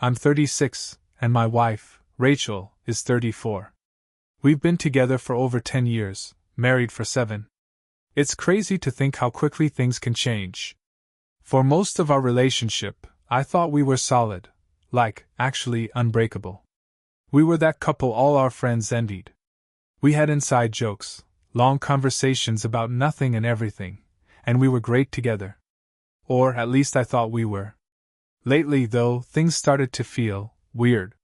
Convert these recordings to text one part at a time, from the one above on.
I'm 36, and my wife, Rachel, is 34. We've been together for over 10 years, married for 7. It's crazy to think how quickly things can change. For most of our relationship, I thought we were solid, actually unbreakable. We were that couple all our friends envied. We had inside jokes, long conversations about nothing and everything, and we were great together. Or at least I thought we were. Lately, though, things started to feel weird.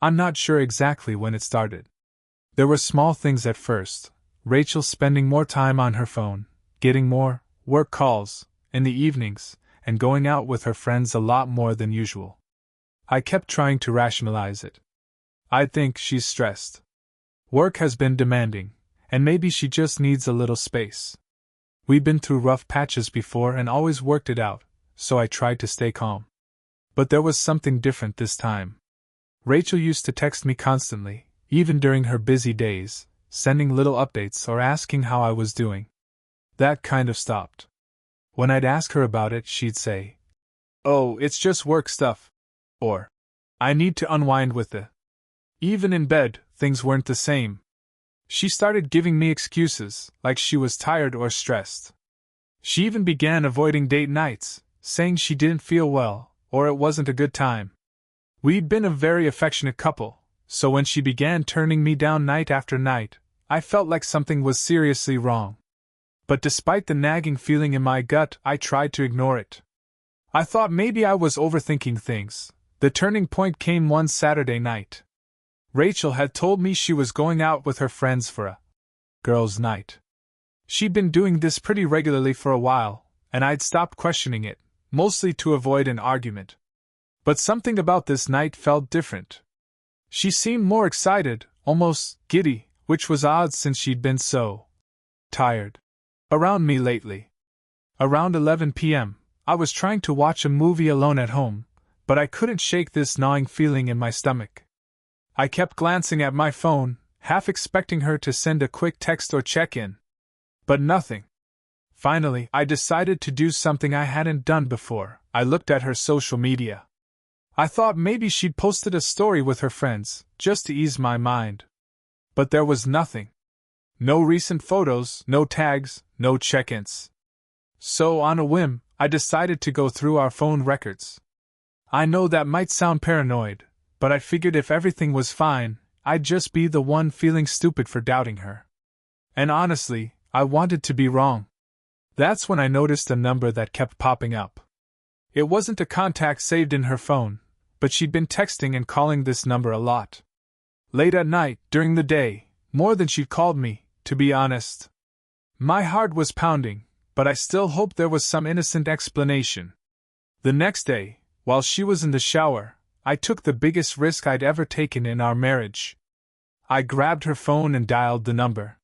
I'm not sure exactly when it started. There were small things at first. Rachel spending more time on her phone, getting more work calls in the evenings, and going out with her friends a lot more than usual. I kept trying to rationalize it. I think she's stressed. Work has been demanding, and maybe she just needs a little space. We've been through rough patches before and always worked it out, so I tried to stay calm. But there was something different this time. Rachel used to text me constantly, even during her busy days, sending little updates or asking how I was doing. That kind of stopped. When I'd ask her about it, she'd say, "Oh, it's just work stuff." Or, "I need to unwind with it." Even in bed, things weren't the same. She started giving me excuses, like she was tired or stressed. She even began avoiding date nights, saying she didn't feel well, or it wasn't a good time. We'd been a very affectionate couple, so when she began turning me down night after night, I felt like something was seriously wrong. But despite the nagging feeling in my gut, I tried to ignore it. I thought maybe I was overthinking things. The turning point came one Saturday night. Rachel had told me she was going out with her friends for a girls' night. She'd been doing this pretty regularly for a while, and I'd stopped questioning it, mostly to avoid an argument. But something about this night felt different. She seemed more excited, almost giddy, which was odd since she'd been so tired around me lately. Around 11 p.m., I was trying to watch a movie alone at home, but I couldn't shake this gnawing feeling in my stomach. I kept glancing at my phone, half expecting her to send a quick text or check-in. But nothing. Finally, I decided to do something I hadn't done before. I looked at her social media. I thought maybe she'd posted a story with her friends, just to ease my mind. But there was nothing. No recent photos, no tags, no check-ins. So, on a whim, I decided to go through our phone records. I know that might sound paranoid, but I figured if everything was fine, I'd just be the one feeling stupid for doubting her. And honestly, I wanted to be wrong. That's when I noticed a number that kept popping up. It wasn't a contact saved in her phone, but she'd been texting and calling this number a lot. Late at night, during the day, more than she'd called me, to be honest. My heart was pounding, but I still hoped there was some innocent explanation. The next day, while she was in the shower, I took the biggest risk I'd ever taken in our marriage. I grabbed her phone and dialed the number.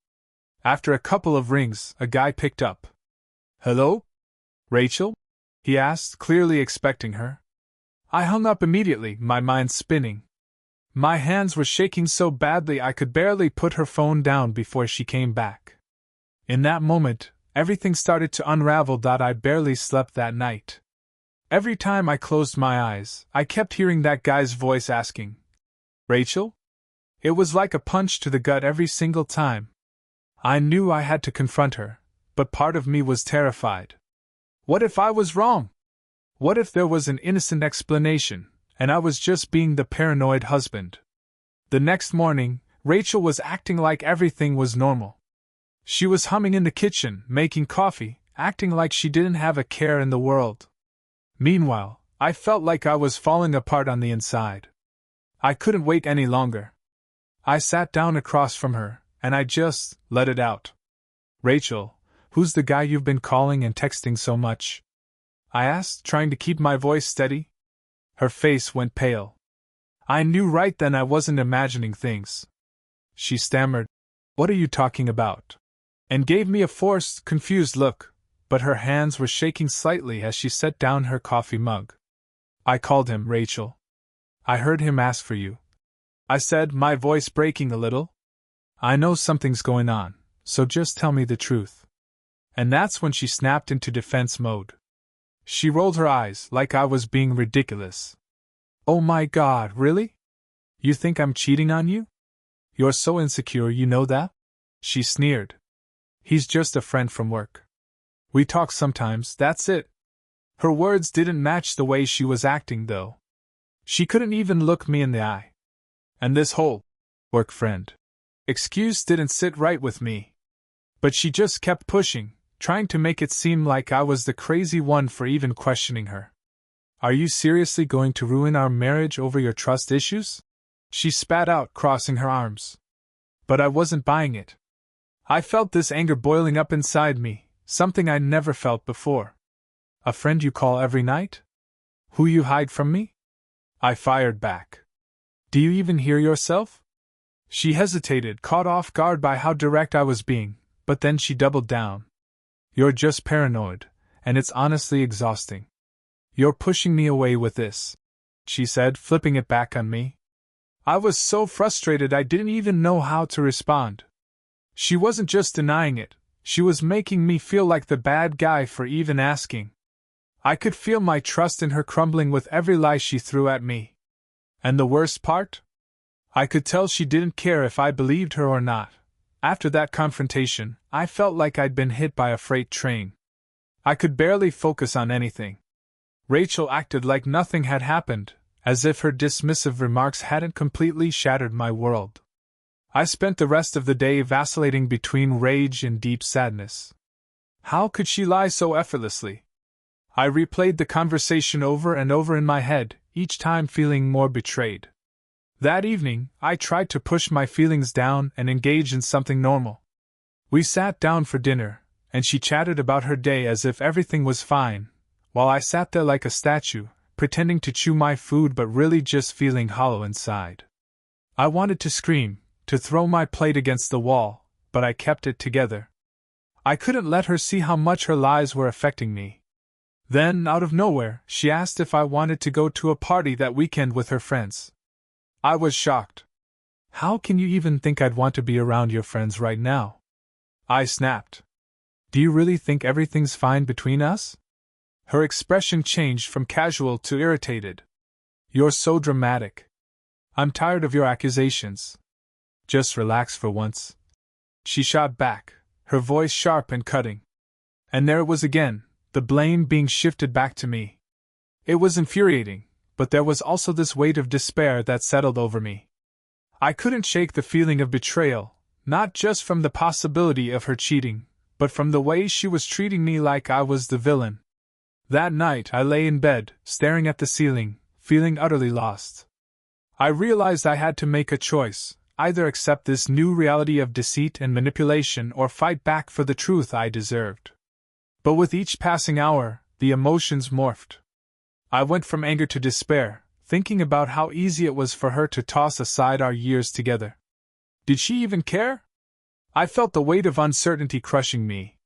After a couple of rings, a guy picked up. "Hello? Rachel?" he asked, clearly expecting her. I hung up immediately, my mind spinning. My hands were shaking so badly I could barely put her phone down before she came back. In that moment, everything started to unravel. I barely slept that night. Every time I closed my eyes, I kept hearing that guy's voice asking, "Rachel?" It was like a punch to the gut every single time. I knew I had to confront her, but part of me was terrified. What if I was wrong? What if there was an innocent explanation, and I was just being the paranoid husband? The next morning, Rachel was acting like everything was normal. She was humming in the kitchen, making coffee, acting like she didn't have a care in the world. Meanwhile, I felt like I was falling apart on the inside. I couldn't wait any longer. I sat down across from her, and I just let it out. "Rachel, who's the guy you've been calling and texting so much?" I asked, trying to keep my voice steady. Her face went pale. I knew right then I wasn't imagining things. She stammered, "What are you talking about?" and gave me a forced, confused look, but her hands were shaking slightly as she set down her coffee mug. "I called him, Rachel. I heard him ask for you," I said, my voice breaking a little. "I know something's going on, so just tell me the truth." And that's when she snapped into defense mode. She rolled her eyes like I was being ridiculous. Oh my God, really? You think I'm cheating on you? You're so insecure, you know that? She sneered. He's just a friend from work. We talk sometimes, that's it. Her words didn't match the way she was acting, though. She couldn't even look me in the eye. And this whole work friend excuse didn't sit right with me. But she just kept pushing, trying to make it seem like I was the crazy one for even questioning her. Are you seriously going to ruin our marriage over your trust issues? She spat out, crossing her arms. But I wasn't buying it. I felt this anger boiling up inside me, something I'd never felt before. A friend you call every night? Who you hide from me? I fired back. Do you even hear yourself? She hesitated, caught off guard by how direct I was being, but then she doubled down. You're just paranoid, and it's honestly exhausting. You're pushing me away with this, she said, flipping it back on me. I was so frustrated I didn't even know how to respond. She wasn't just denying it, she was making me feel like the bad guy for even asking. I could feel my trust in her crumbling with every lie she threw at me. And the worst part? I could tell she didn't care if I believed her or not. After that confrontation, I felt like I'd been hit by a freight train. I could barely focus on anything. Rachel acted like nothing had happened, as if her dismissive remarks hadn't completely shattered my world. I spent the rest of the day vacillating between rage and deep sadness. How could she lie so effortlessly? I replayed the conversation over and over in my head, each time feeling more betrayed. That evening, I tried to push my feelings down and engage in something normal. We sat down for dinner, and she chatted about her day as if everything was fine, while I sat there like a statue, pretending to chew my food but really just feeling hollow inside. I wanted to scream, to throw my plate against the wall, but I kept it together. I couldn't let her see how much her lies were affecting me. Then, out of nowhere, she asked if I wanted to go to a party that weekend with her friends. I was shocked. How can you even think I'd want to be around your friends right now? I snapped. Do you really think everything's fine between us? Her expression changed from casual to irritated. You're so dramatic. I'm tired of your accusations. Just relax for once. She shot back, her voice sharp and cutting. And there it was again, the blame being shifted back to me. It was infuriating, but there was also this weight of despair that settled over me. I couldn't shake the feeling of betrayal, not just from the possibility of her cheating, but from the way she was treating me like I was the villain. That night I lay in bed, staring at the ceiling, feeling utterly lost. I realized I had to make a choice, either accept this new reality of deceit and manipulation or fight back for the truth I deserved. But with each passing hour, the emotions morphed. I went from anger to despair, thinking about how easy it was for her to toss aside our years together. Did she even care? I felt the weight of uncertainty crushing me.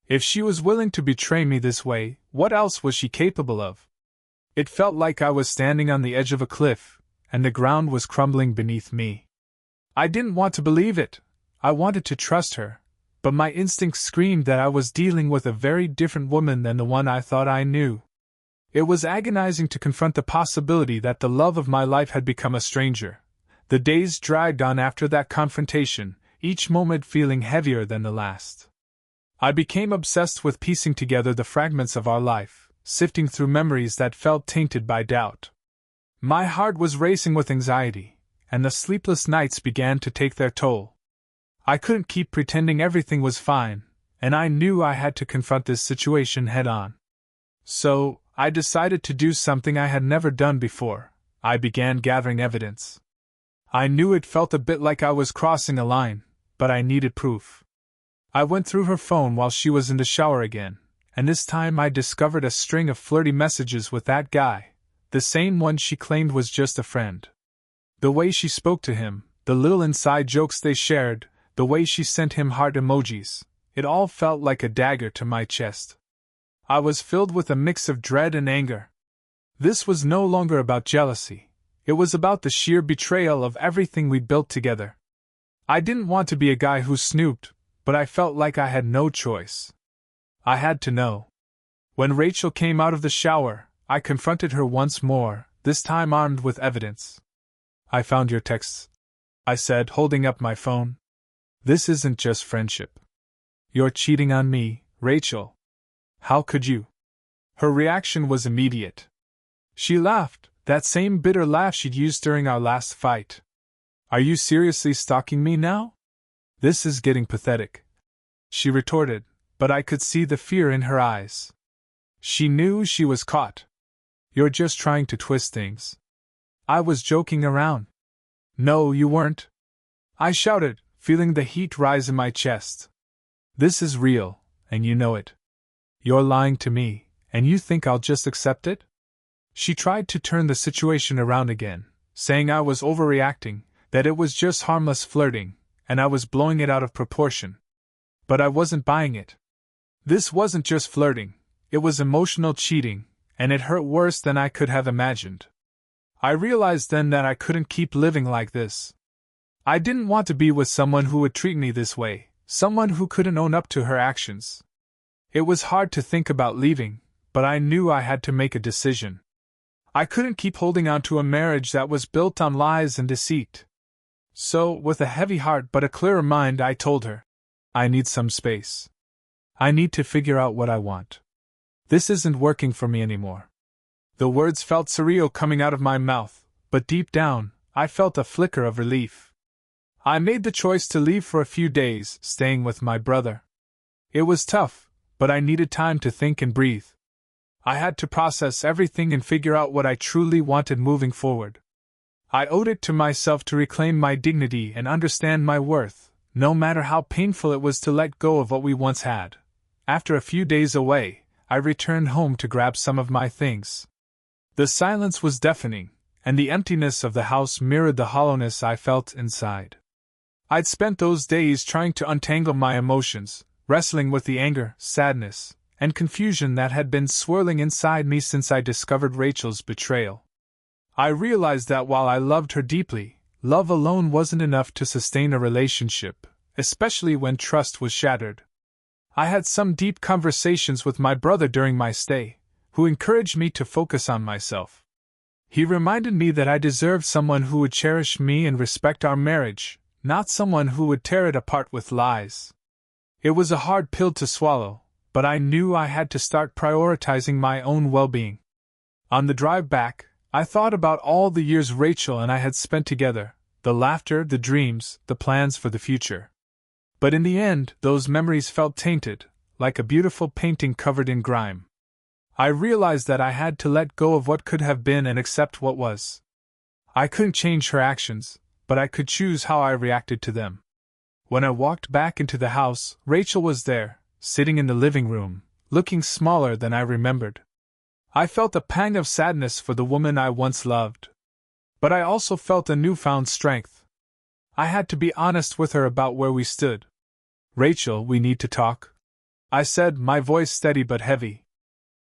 If she was willing to betray me this way, what else was she capable of? It felt like I was standing on the edge of a cliff, and the ground was crumbling beneath me. I didn't want to believe it. I wanted to trust her, but my instincts screamed that I was dealing with a very different woman than the one I thought I knew. It was agonizing to confront the possibility that the love of my life had become a stranger. The days dragged on after that confrontation, each moment feeling heavier than the last. I became obsessed with piecing together the fragments of our life, sifting through memories that felt tainted by doubt. My heart was racing with anxiety, and the sleepless nights began to take their toll. I couldn't keep pretending everything was fine, and I knew I had to confront this situation head-on. So, I decided to do something I had never done before. I began gathering evidence. I knew it felt a bit like I was crossing a line, but I needed proof. I went through her phone while she was in the shower again, and this time I discovered a string of flirty messages with that guy, the same one she claimed was just a friend. The way she spoke to him, the little inside jokes they shared, the way she sent him heart emojis, it all felt like a dagger to my chest. I was filled with a mix of dread and anger. This was no longer about jealousy. It was about the sheer betrayal of everything we built together. I didn't want to be a guy who snooped, but I felt like I had no choice. I had to know. When Rachel came out of the shower, I confronted her once more, this time armed with evidence. I found your texts, I said, holding up my phone. This isn't just friendship. You're cheating on me, Rachel. How could you? Her reaction was immediate. She laughed, that same bitter laugh she'd used during our last fight. Are you seriously stalking me now? This is getting pathetic, she retorted, but I could see the fear in her eyes. She knew she was caught. You're just trying to twist things. I was joking around. No, you weren't. I shouted, feeling the heat rise in my chest. This is real, and you know it. You're lying to me, and you think I'll just accept it? She tried to turn the situation around again, saying I was overreacting, that it was just harmless flirting, and I was blowing it out of proportion. But I wasn't buying it. This wasn't just flirting, it was emotional cheating, and it hurt worse than I could have imagined. I realized then that I couldn't keep living like this. I didn't want to be with someone who would treat me this way, someone who couldn't own up to her actions. It was hard to think about leaving, but I knew I had to make a decision. I couldn't keep holding on to a marriage that was built on lies and deceit. So, with a heavy heart but a clearer mind, I told her, I need some space. I need to figure out what I want. This isn't working for me anymore. The words felt surreal coming out of my mouth, but deep down, I felt a flicker of relief. I made the choice to leave for a few days, staying with my brother. It was tough, but I needed time to think and breathe. I had to process everything and figure out what I truly wanted moving forward. I owed it to myself to reclaim my dignity and understand my worth, no matter how painful it was to let go of what we once had. After a few days away, I returned home to grab some of my things. The silence was deafening, and the emptiness of the house mirrored the hollowness I felt inside. I'd spent those days trying to untangle my emotions, wrestling with the anger, sadness, and confusion that had been swirling inside me since I discovered Rachel's betrayal. I realized that while I loved her deeply, love alone wasn't enough to sustain a relationship, especially when trust was shattered. I had some deep conversations with my brother during my stay, who encouraged me to focus on myself. He reminded me that I deserved someone who would cherish me and respect our marriage, not someone who would tear it apart with lies. It was a hard pill to swallow, but I knew I had to start prioritizing my own well-being. On the drive back, I thought about all the years Rachel and I had spent together, the laughter, the dreams, the plans for the future. But in the end, those memories felt tainted, like a beautiful painting covered in grime. I realized that I had to let go of what could have been and accept what was. I couldn't change her actions, but I could choose how I reacted to them. When I walked back into the house, Rachel was there, sitting in the living room, looking smaller than I remembered. I felt a pang of sadness for the woman I once loved. But I also felt a newfound strength. I had to be honest with her about where we stood. Rachel, we need to talk, I said, my voice steady but heavy.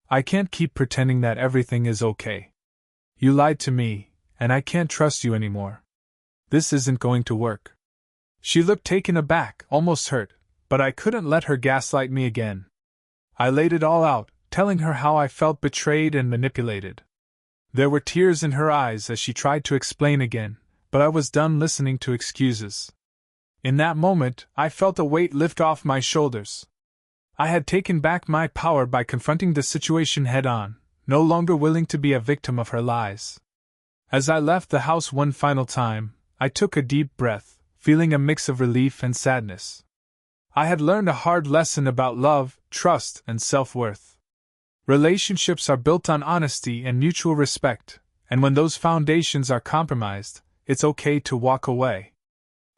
I can't keep pretending that everything is okay. You lied to me, and I can't trust you anymore. This isn't going to work. She looked taken aback, almost hurt, but I couldn't let her gaslight me again. I laid it all out, telling her how I felt betrayed and manipulated. There were tears in her eyes as she tried to explain again, but I was done listening to excuses. In that moment, I felt a weight lift off my shoulders. I had taken back my power by confronting the situation head-on, no longer willing to be a victim of her lies. As I left the house one final time, I took a deep breath, feeling a mix of relief and sadness. I had learned a hard lesson about love, trust, and self-worth. Relationships are built on honesty and mutual respect, and when those foundations are compromised, it's okay to walk away.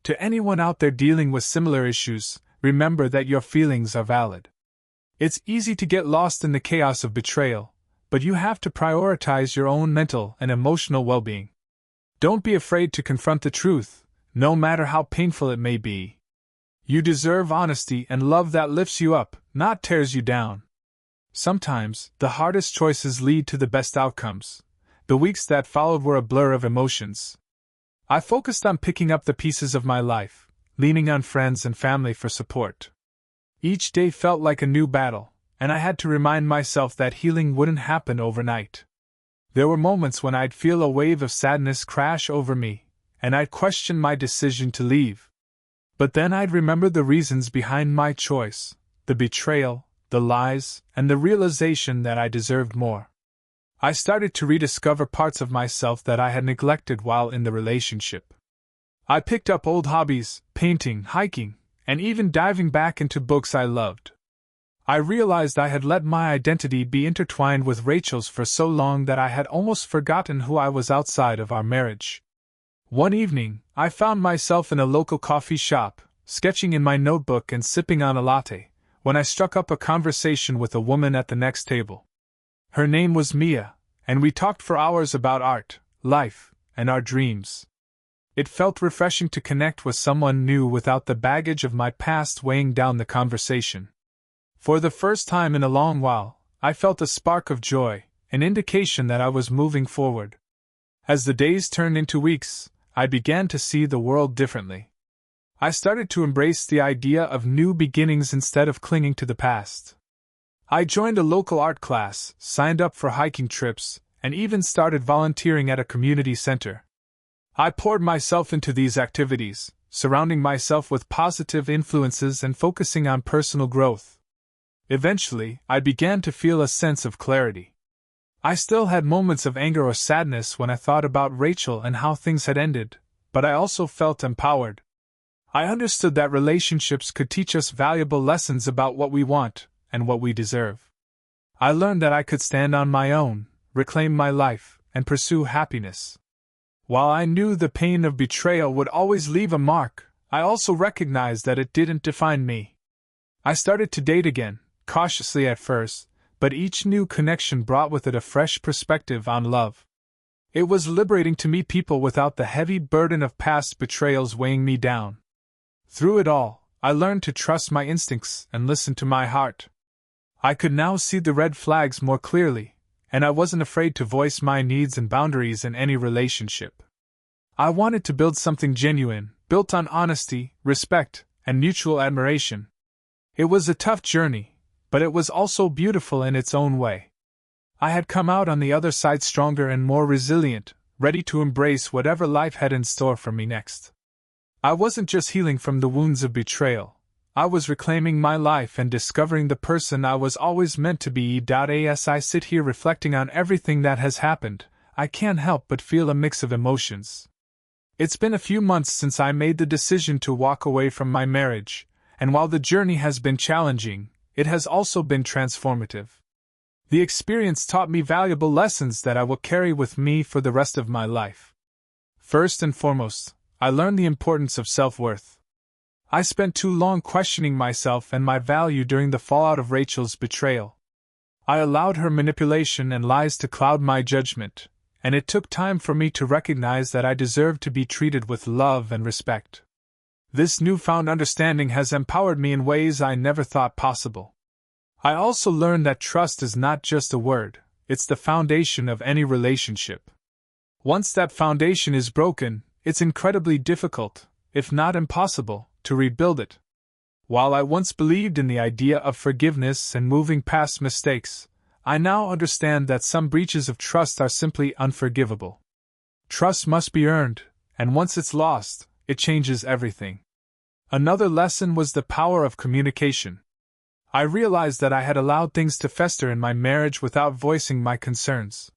To anyone out there dealing with similar issues, remember that your feelings are valid. It's easy to get lost in the chaos of betrayal, but you have to prioritize your own mental and emotional well-being. Don't be afraid to confront the truth, no matter how painful it may be. You deserve honesty and love that lifts you up, not tears you down. Sometimes, the hardest choices lead to the best outcomes. The weeks that followed were a blur of emotions. I focused on picking up the pieces of my life, leaning on friends and family for support. Each day felt like a new battle, and I had to remind myself that healing wouldn't happen overnight. There were moments when I'd feel a wave of sadness crash over me, and I'd question my decision to leave. But then I'd remember the reasons behind my choice, the betrayal, the lies, and the realization that I deserved more. I started to rediscover parts of myself that I had neglected while in the relationship. I picked up old hobbies, painting, hiking, and even diving back into books I loved. I realized I had let my identity be intertwined with Rachel's for so long that I had almost forgotten who I was outside of our marriage. One evening, I found myself in a local coffee shop, sketching in my notebook and sipping on a latte, when I struck up a conversation with a woman at the next table. Her name was Mia, and we talked for hours about art, life, and our dreams. It felt refreshing to connect with someone new without the baggage of my past weighing down the conversation. For the first time in a long while, I felt a spark of joy, an indication that I was moving forward. As the days turned into weeks, I began to see the world differently. I started to embrace the idea of new beginnings instead of clinging to the past. I joined a local art class, signed up for hiking trips, and even started volunteering at a community center. I poured myself into these activities, surrounding myself with positive influences and focusing on personal growth. Eventually, I began to feel a sense of clarity. I still had moments of anger or sadness when I thought about Rachel and how things had ended, but I also felt empowered. I understood that relationships could teach us valuable lessons about what we want and what we deserve. I learned that I could stand on my own, reclaim my life, and pursue happiness. While I knew the pain of betrayal would always leave a mark, I also recognized that it didn't define me. I started to date again, cautiously at first, but each new connection brought with it a fresh perspective on love. It was liberating to meet people without the heavy burden of past betrayals weighing me down. Through it all, I learned to trust my instincts and listen to my heart. I could now see the red flags more clearly, and I wasn't afraid to voice my needs and boundaries in any relationship. I wanted to build something genuine, built on honesty, respect, and mutual admiration. It was a tough journey, but it was also beautiful in its own way. I had come out on the other side stronger and more resilient, ready to embrace whatever life had in store for me next. I wasn't just healing from the wounds of betrayal. I was reclaiming my life and discovering the person I was always meant to be. As I sit here reflecting on everything that has happened, I can't help but feel a mix of emotions. It's been a few months since I made the decision to walk away from my marriage, and while the journey has been challenging, it has also been transformative. The experience taught me valuable lessons that I will carry with me for the rest of my life. First and foremost, I learned the importance of self-worth. I spent too long questioning myself and my value during the fallout of Rachel's betrayal. I allowed her manipulation and lies to cloud my judgment, and it took time for me to recognize that I deserved to be treated with love and respect. This newfound understanding has empowered me in ways I never thought possible. I also learned that trust is not just a word, it's the foundation of any relationship. Once that foundation is broken, it's incredibly difficult, if not impossible, to rebuild it. While I once believed in the idea of forgiveness and moving past mistakes, I now understand that some breaches of trust are simply unforgivable. Trust must be earned, and once it's lost, it changes everything. Another lesson was the power of communication. I realized that I had allowed things to fester in my marriage without voicing my concerns.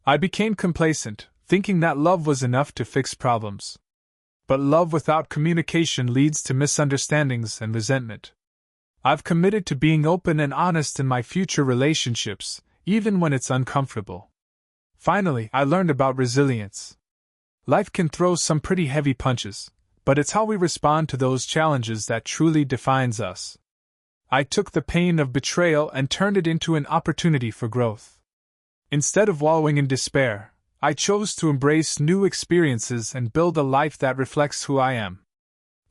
I became complacent, thinking that love was enough to fix problems. But love without communication leads to misunderstandings and resentment. I've committed to being open and honest in my future relationships, even when it's uncomfortable. Finally, I learned about resilience. Life can throw some pretty heavy punches, but it's how we respond to those challenges that truly defines us. I took the pain of betrayal and turned it into an opportunity for growth. Instead of wallowing in despair, I chose to embrace new experiences and build a life that reflects who I am.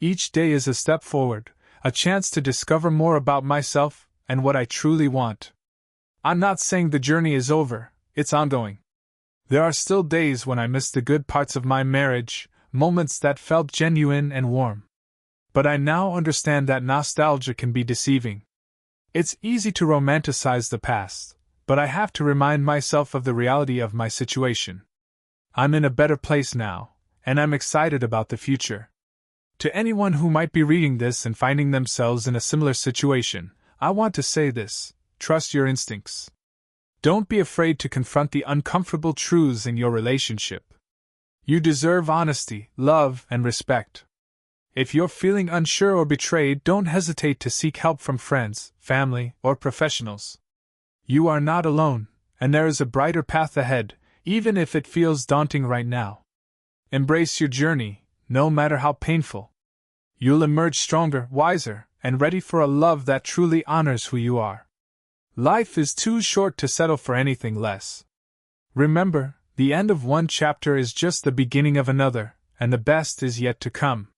Each day is a step forward, a chance to discover more about myself and what I truly want. I'm not saying the journey is over, it's ongoing. There are still days when I miss the good parts of my marriage, moments that felt genuine and warm. But I now understand that nostalgia can be deceiving. It's easy to romanticize the past, but I have to remind myself of the reality of my situation. I'm in a better place now, and I'm excited about the future. To anyone who might be reading this and finding themselves in a similar situation, I want to say this: trust your instincts. Don't be afraid to confront the uncomfortable truths in your relationship. You deserve honesty, love, and respect. If you're feeling unsure or betrayed, don't hesitate to seek help from friends, family, or professionals. You are not alone, and there is a brighter path ahead, even if it feels daunting right now. Embrace your journey, no matter how painful. You'll emerge stronger, wiser, and ready for a love that truly honors who you are. Life is too short to settle for anything less. Remember, the end of one chapter is just the beginning of another, and the best is yet to come.